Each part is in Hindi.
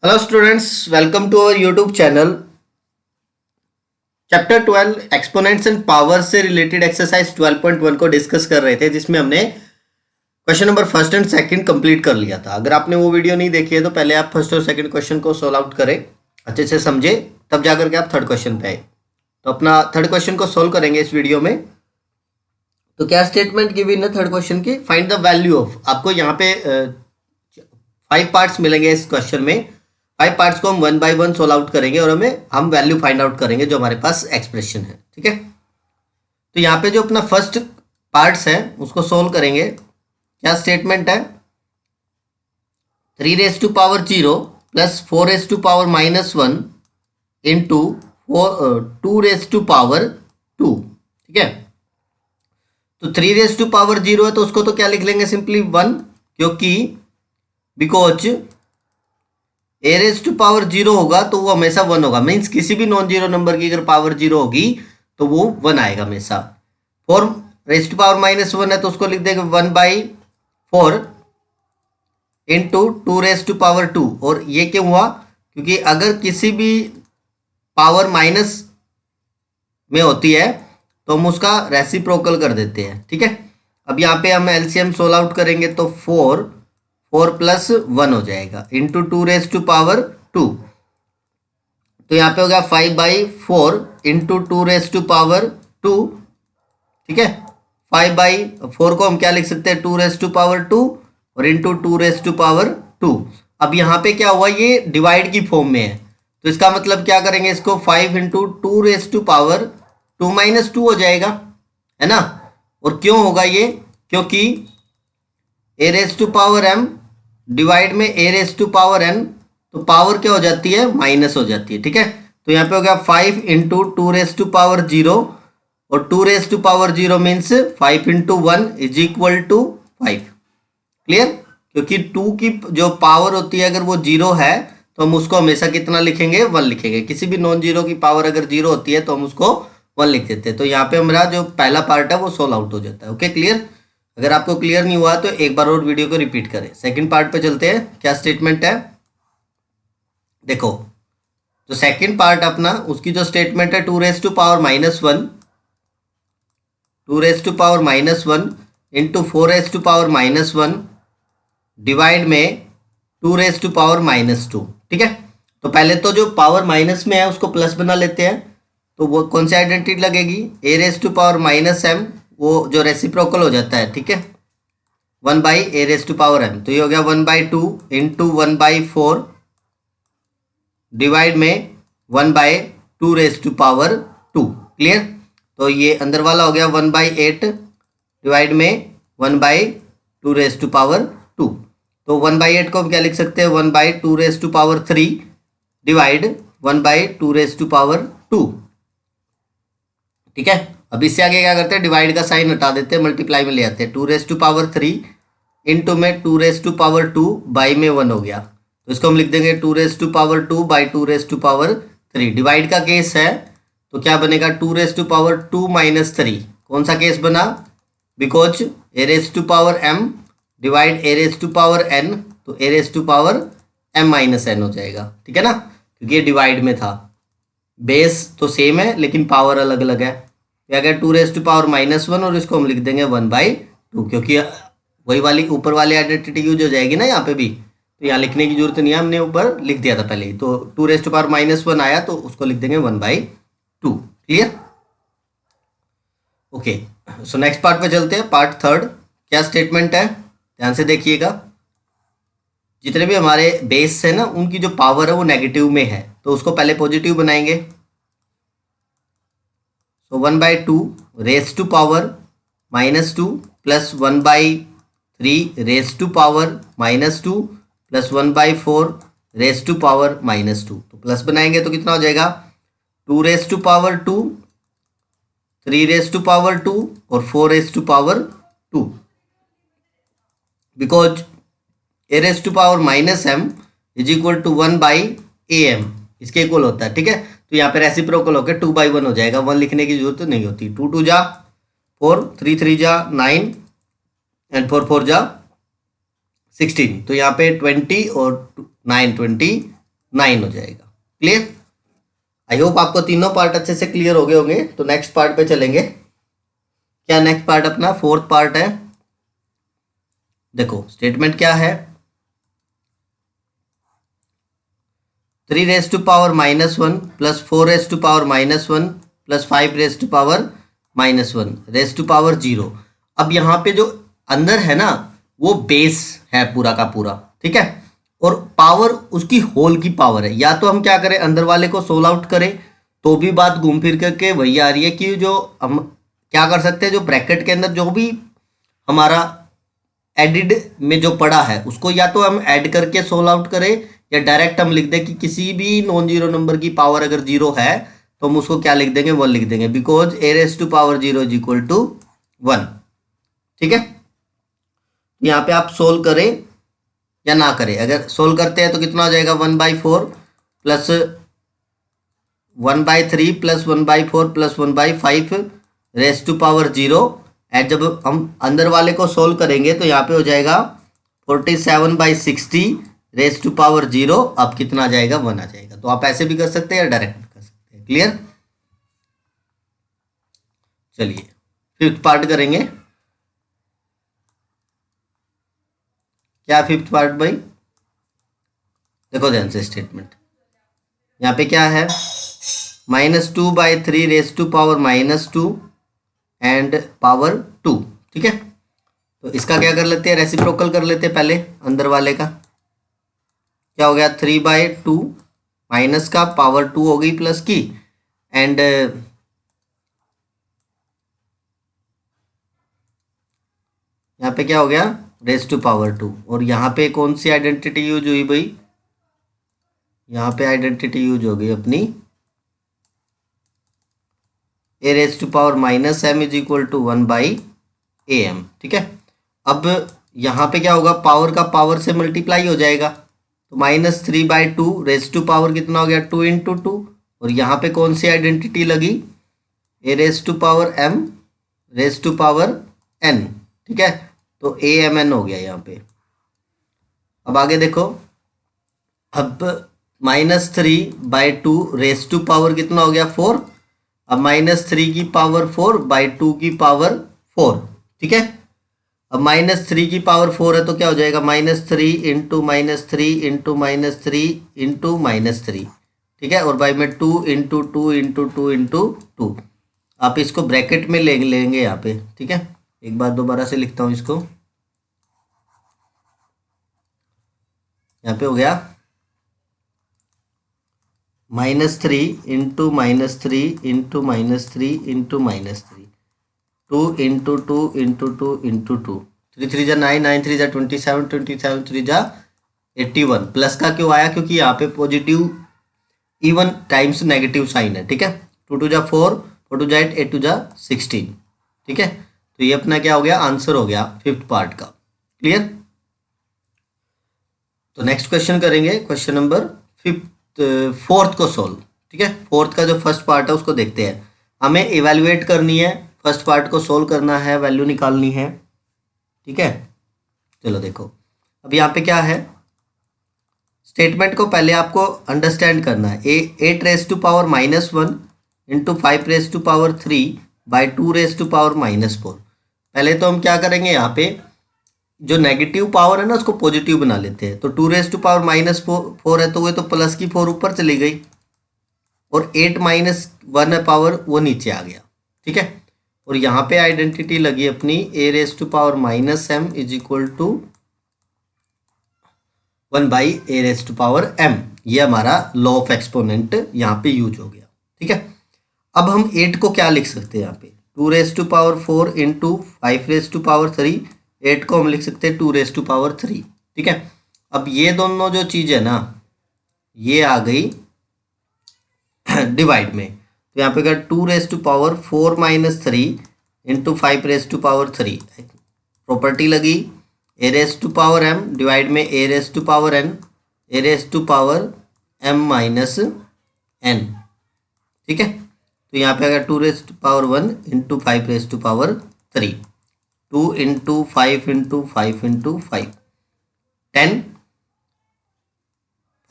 Hello students, welcome to our YouTube channel. Chapter 12 exponents and power से रिलेटेड एक्सरसाइज 12.1 को डिस्कस कर रहे थे, जिसमें हमने question number first and second complete कर लिया था। अगर आपने वो वीडियो नहीं देखी है तो पहले आप फर्स्ट और सेकंड क्वेश्चन को सोल्व आउट करें, अच्छे से समझे, तब जाकर के आप थर्ड क्वेश्चन पे आए। तो अपना थर्ड क्वेश्चन को सोल्व करेंगे इस वीडियो में। तो क्या स्टेटमेंट गिवन है थर्ड क्वेश्चन की? Find the value of. आपको यहाँ पे 5 पार्ट्स मिलेंगे इस क्वेश्चन में। 5 पार्ट्स को हम 1 बाय 1 सोल्व आउट करेंगे और हम वैल्यू फाइंड आउट करेंगे जो हमारे पास एक्सप्रेशन है। ठीक है, तो यहाँ पे जो अपना फर्स्ट पार्ट्स है उसको सोल्व करेंगे। क्या स्टेटमेंट है? 3 raise to power 0 plus 4 raise to power -1 into 2 raise to power 2। ठीक है, तो 3 रेज टू पावर 0 है तो उसको तो क्या लिख लेंगे? सिंपली 1, क्योंकि because a raise to power 0 होगा तो वो हमेशा 1 होगा। मीन्स किसी भी नॉन जीरो नंबर की अगर पावर 0 होगी तो वो 1 आएगा हमेशा। 4 रेज टू पावर -1 है तो उसको लिख देंगे 1/4 इंटू 2 रेज टू पावर 2। और ये क्यों हुआ? क्योंकि अगर किसी भी पावर माइनस में होती है तो हम उसका रेसिप्रोकल कर देते हैं। ठीक है, अब यहाँ पे हम एलसीएम सोल्व आउट करेंगे तो 4 प्लस 1 हो जाएगा इंटू 2 रेज टू पावर 2। तो यहाँ पे हो गया 5/4 इंटू 2 रेज टू पावर 2। ठीक है, 5/4 को हम क्या लिख सकते हैं? 2 रेज टू पावर 2 और इंटू 2 रेज टू पावर 2। अब यहाँ पे क्या हुआ? ये डिवाइड की फॉर्म में है तो इसका मतलब क्या करेंगे? इसको 5 into 2 raise to power 2 minus 2 हो जाएगा, है ना। और क्यों होगा ये? क्योंकि a raise to power m divide में a raise to power n, तो पावर क्या हो जाती है? माइनस हो जाती है। ठीक है, तो यहाँ पे हो गया 5 इंटू 2 रेज टू पावर 0 और 2 raise to power 0 means 5 into 1 is equal to 5। Clear? क्योंकि 2 की जो पावर होती है अगर वो 0 है तो हम उसको हमेशा कितना लिखेंगे? 1 लिखेंगे। किसी भी नॉन जीरो की पावर अगर 0 होती है तो हम उसको 1 लिख देते हैं। तो यहाँ पे हमारा जो पहला पार्ट है वो सोल्व आउट हो जाता है। Okay, clear? अगर आपको क्लियर नहीं हुआ तो एक बार और वीडियो को रिपीट करें। सेकंड पार्ट पे चलते हैं। क्या स्टेटमेंट है? देखो, जो सेकंड पार्ट अपना उसकी जो स्टेटमेंट है 2 raise to power -1 2 raise to power -1 into 4 raise to power -1 divide में 2 रेज टू पावर -2। ठीक है, तो पहले तो जो पावर माइनस में है उसको प्लस बना लेते हैं। तो वो कौन सी आइडेंटिटी लगेगी? ए रेज टू पावर -m, वो जो रेसिप्रोकल हो जाता है। ठीक है, 1/a raise to power m, तो ये हो गया 1/2 इंटू 1/4 डिवाइड में 1/2 रेज टू पावर 2। क्लियर? तो ये अंदर वाला हो गया 1/8 डिवाइड में 1/2 रेज टू पावर 2। तो 1/8 को हम क्या लिख सकते हैं? 1/2 raise to power 3 divide 1/2 raise to power 2। ठीक है, अब इससे आगे क्या करते हैं? डिवाइड का साइन हटा देते हैं, मल्टीप्लाई में ले आते हैं। 2 रेज टू पावर 3 इंटू में 2 रेज टू पावर 2 बाई में 1 हो गया, तो इसको हम लिख देंगे 2 raise to power 2 by 2 raise to power 3। Divide का केस है तो क्या बनेगा? 2 रेज टू पावर 2 माइनस 3। कौन सा केस बना? Because a raise to power m divide a raise to power n, तो a raise to power m minus n हो जाएगा। ठीक है ना, क्योंकि ये डिवाइड में था। बेस तो सेम है लेकिन पावर अलग अलग है। क्या गया? 2 रेज टू पावर -1 और इसको हम लिख देंगे 1/2, क्योंकि वही वाली ऊपर वाली आइडेंटिटी यूज हो जाएगी ना यहाँ पे भी, तो यहाँ लिखने की जरूरत नहीं है, हमने ऊपर लिख दिया था पहले ही। तो 2 रेज टू पावर -1 आया तो उसको लिख देंगे 1/2। Clear? Okay, so next part पे चलते हैं, पार्ट थर्ड। क्या स्टेटमेंट है? ध्यान से देखिएगा। जितने भी हमारे बेस है ना उनकी जो पावर है वो नेगेटिव में है तो उसको पहले पॉजिटिव बनाएंगे। So 1/2 raise to power -2 plus 1/3 raise to power -2 plus 1/4 raise to power -2। तो प्लस बनाएंगे तो कितना हो जाएगा? 2 raise to power 2, 3 raise to power 2 और 4 raise to power 2। Because a raise to power -m is equal to 1/am, इसके इक्वल होता है। ठीक है, तो यहाँ पे रेसिप्रोकल होकर 2/1 हो जाएगा, 1 लिखने की जरूरत नहीं होती। 2 2 जा 4, 3 3 जा 9 एंड 4 4 जा 16, तो यहाँ पे 20 और 9 20 9 हो जाएगा। क्लियर? आई होप आपको तीनों पार्ट अच्छे से क्लियर हो गए होंगे। तो नेक्स्ट पार्ट पे चलेंगे। क्या नेक्स्ट पार्ट अपना फोर्थ पार्ट है। देखो स्टेटमेंट क्या है, 3 raise to power -1 plus 4 raise to power -1 plus 5 raise to power -1 raise to power 0। अब यहाँ पे जो अंदर है ना वो बेस है पूरा का पूरा, ठीक है, और पावर उसकी होल की पावर है। या तो हम क्या करें, अंदर वाले को सोल्व आउट करें तो भी बात घूम फिर करके वही आ रही है कि जो हम क्या कर सकते हैं, जो ब्रैकेट के अंदर जो भी हमारा एडिड में जो पड़ा है उसको या तो हम ऐड करके सोल्व आउट करें या डायरेक्ट हम लिख दें कि किसी भी नॉन जीरो नंबर की पावर अगर 0 है तो हम उसको क्या लिख देंगे, 1 लिख देंगे, because a raise to power 0 is equal to 1। ठीक है, यहाँ पे आप सोल्व करें या ना करें, अगर सोल्व करते हैं तो कितना हो जाएगा, 1/4 plus 1/3 plus 1/4 plus 1/5 raise to power 0। And जब हम अंदर वाले को सोल्व करेंगे तो यहाँ पे हो जाएगा 47/60 रेज टू पावर 0। अब कितना आ जाएगा, 1 आ जाएगा। तो आप ऐसे भी कर सकते हैं या डायरेक्ट भी कर सकते हैं। क्लियर? चलिए फिफ्थ पार्ट करेंगे। क्या फिफ्थ पार्ट भाई, देखो ध्यान से स्टेटमेंट। यहाँ पे क्या है, -2/3 raise to power -2 and power 2। ठीक है, तो इसका क्या कर लेते हैं, रेसिप्रोकल कर लेते हैं पहले अंदर वाले का। क्या हो गया, 3/2 माइनस का पावर 2 हो गई प्लस की, एंड यहाँ पे क्या हो गया, रेज टू पावर 2। और यहाँ पे कौन सी आइडेंटिटी यूज हुई भाई, यहाँ पे आइडेंटिटी यूज हो गई अपनी a raise to power -m is equal to 1/am। ठीक है, अब यहाँ पे क्या होगा, पावर का पावर से मल्टीप्लाई हो जाएगा, तो -3/2 रेज टू पावर कितना हो गया, 2 × 2। और यहाँ पे कौन सी आइडेंटिटी लगी, a raise to power m raise to power n। ठीक है, तो amn हो गया यहाँ पे। अब आगे देखो, अब -3/2 रेज टू पावर कितना हो गया, 4। अब -3 की पावर 4/2 की पावर 4। ठीक है, अब -3 की पावर 4 है तो क्या हो जाएगा, -3 × -3 × -3 × -3। ठीक है, और बाई में 2 × 2 × 2 × 2। आप इसको ब्रैकेट में लेंगे यहाँ पे। ठीक है, एक बार दोबारा से लिखता हूँ इसको। यहाँ पे हो गया -3 × -3 × -3 × -3 2 × 2 × 2 × 2। 3 3 जा 9, 9 3 जा 27, 27 3 जा 81। प्लस का क्यों आया, क्योंकि यहाँ पे positive even times negative sign है। ठीक है, 2 2 जा 4, 4 2 जा 8, 8 2 जा 16। ठीक है, तो ये अपना क्या हो गया, आंसर हो गया फिफ्थ पार्ट का। क्लियर? तो नेक्स्ट क्वेश्चन करेंगे, क्वेश्चन नंबर फोर्थ को सोल्व। ठीक है, फोर्थ का जो फर्स्ट पार्ट है उसको देखते हैं। हमें इवेल्युएट करनी है, फर्स्ट पार्ट को सोल्व करना है, वैल्यू निकालनी है। ठीक है, चलो देखो अब यहाँ पे क्या है, स्टेटमेंट को पहले आपको अंडरस्टैंड करना है। 8 raise to power -1 × 5 raise to power 3/2 raise to power -4। पहले तो हम क्या करेंगे, यहाँ पे जो नेगेटिव पावर है ना उसको पॉजिटिव बना लेते हैं। तो 2 रेज टू पावर -4 है तो वो तो प्लस की 4 ऊपर चली गई, और 8 - 1 पावर वो नीचे आ गया। ठीक है, और यहाँ पे आइडेंटिटी लगी अपनी a raise to power -m is equal to 1/a raise to power m। ये हमारा लॉ ऑफ एक्सपोनेंट यहाँ पे यूज हो गया। ठीक है, अब हम 8 को क्या लिख सकते हैं, यहाँ पे 2 raise to power 4 × 5 raise to power 3। 8 को हम लिख सकते हैं 2 रेज टू पावर 3। ठीक है, अब ये दोनों जो चीज़ है ना ये आ गई डिवाइड में, तो यहाँ पे अगर 2 raise to power 4 - 3 × 5 raise to power 3 property लगी, a raise to power m divide में a raise to power n, a raise to power m - n। ठीक है, तो यहाँ पे अगर 2 raise to power 1 × 5 raise to power 3, 2 × 5 × 5 × 5, 10,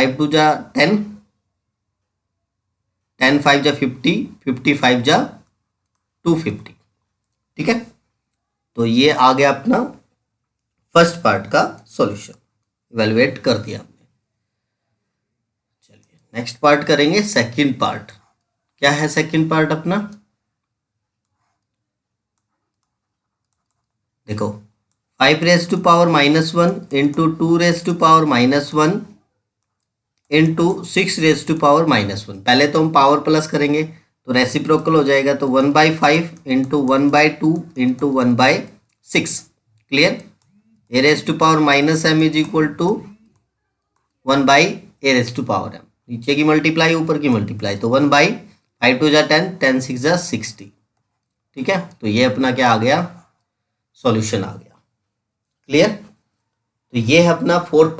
5 2 जा 10, 10 5 जा 50, 50 5 जा 250। ठीक है, तो ये आ गया अपना फर्स्ट पार्ट का सॉल्यूशन, इवैल्यूएट कर दिया हमने। चलिए नेक्स्ट पार्ट करेंगे, सेकंड पार्ट। क्या है सेकंड पार्ट अपना? देखो 5 raise to power -1 into 2 raise to power -1 into 6 raise to power -1। पहले तो हम पावर प्लस करेंगे तो रेसिप्रोकल हो जाएगा, तो 1/5 into 1/2 into 1/6। Clear? A raise to power -m is equal to 1/a raise to power m। नीचे की मल्टीप्लाई ऊपर की मल्टीप्लाई, तो 1/5 2 जा 10, 10 6 जा 60। ठीक है, तो ये अपना क्या आ गया? सॉल्यूशन आ गया। क्लियर? तो ये है अपना फोर्थ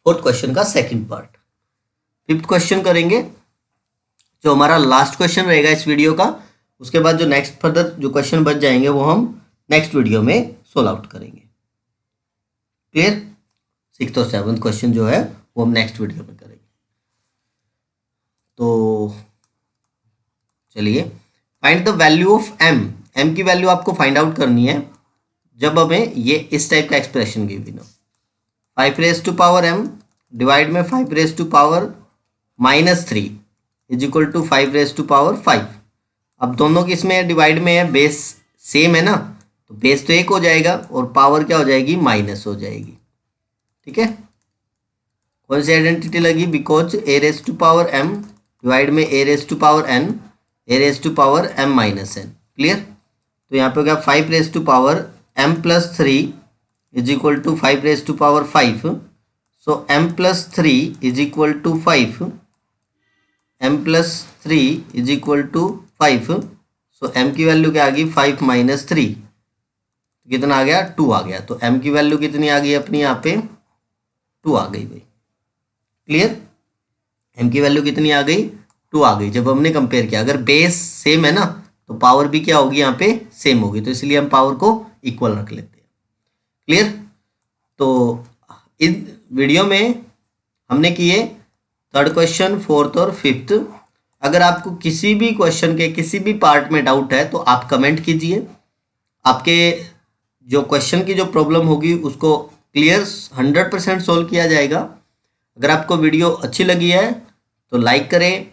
क्वेश्चन का सेकंड पार्ट। फिफ्थ क्वेश्चन करेंगे, जो हमारा लास्ट क्वेश्चन रहेगा इस वीडियो का। उसके बाद जो नेक्स्ट फर्दर जो क्वेश्चन बच जाएंगे वो हम नेक्स्ट वीडियो में सोल्व आउट करेंगे। क्लियर? सिक्स्थ और सेवंथ क्वेश्चन जो है वो हम नेक्स्ट वीडियो में करेंगे। तो चलिए, find the value of m। m की वैल्यू आपको फाइंड आउट करनी है जब हमें ये इस टाइप का एक्सप्रेशन गिवन हो। 5 raise to power m divide में 5 raise to power -3 is equal to 5 raise to power 5। अब दोनों की इसमें डिवाइड में है, बेस सेम है ना, तो बेस तो 1 हो जाएगा और पावर क्या हो जाएगी? माइनस हो जाएगी। ठीक है, कौन सी आइडेंटिटी लगी? Because a raise to power m divide में a raise to power n, a raise to power m minus n। Clear? तो यहाँ पे क्या 5 raise to power m+3 is equal to 5 raise to power 5। So m+3 is equal to 5, m+3 is equal to 5। So m की वैल्यू क्या आ गई? 5 - 3 कितना आ गया? 2 आ गया। तो m की वैल्यू कितनी आ गई अपनी? यहाँ पे 2 आ गई भाई। क्लियर? m की वैल्यू कितनी आ गई? 2 आ गई। जब हमने कंपेयर किया, अगर बेस सेम है ना तो पावर भी क्या होगी? यहाँ पे सेम होगी, तो इसलिए हम पावर को इक्वल रख लेते हैं। क्लियर? तो इस वीडियो में हमने किए थर्ड क्वेश्चन, फोर्थ और फिफ्थ। अगर आपको किसी भी क्वेश्चन के किसी भी पार्ट में डाउट है तो आप कमेंट कीजिए। आपके जो क्वेश्चन की जो प्रॉब्लम होगी उसको क्लियर 100% सोल्व किया जाएगा। अगर आपको वीडियो अच्छी लगी है तो लाइक करें,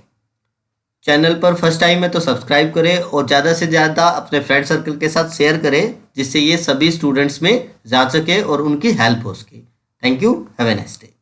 चैनल पर फर्स्ट टाइम है तो सब्सक्राइब करें और ज़्यादा से ज़्यादा अपने फ्रेंड सर्कल के साथ शेयर करें, जिससे ये सभी स्टूडेंट्स में जा सके और उनकी हेल्प हो सके। Thank you, have a nice day.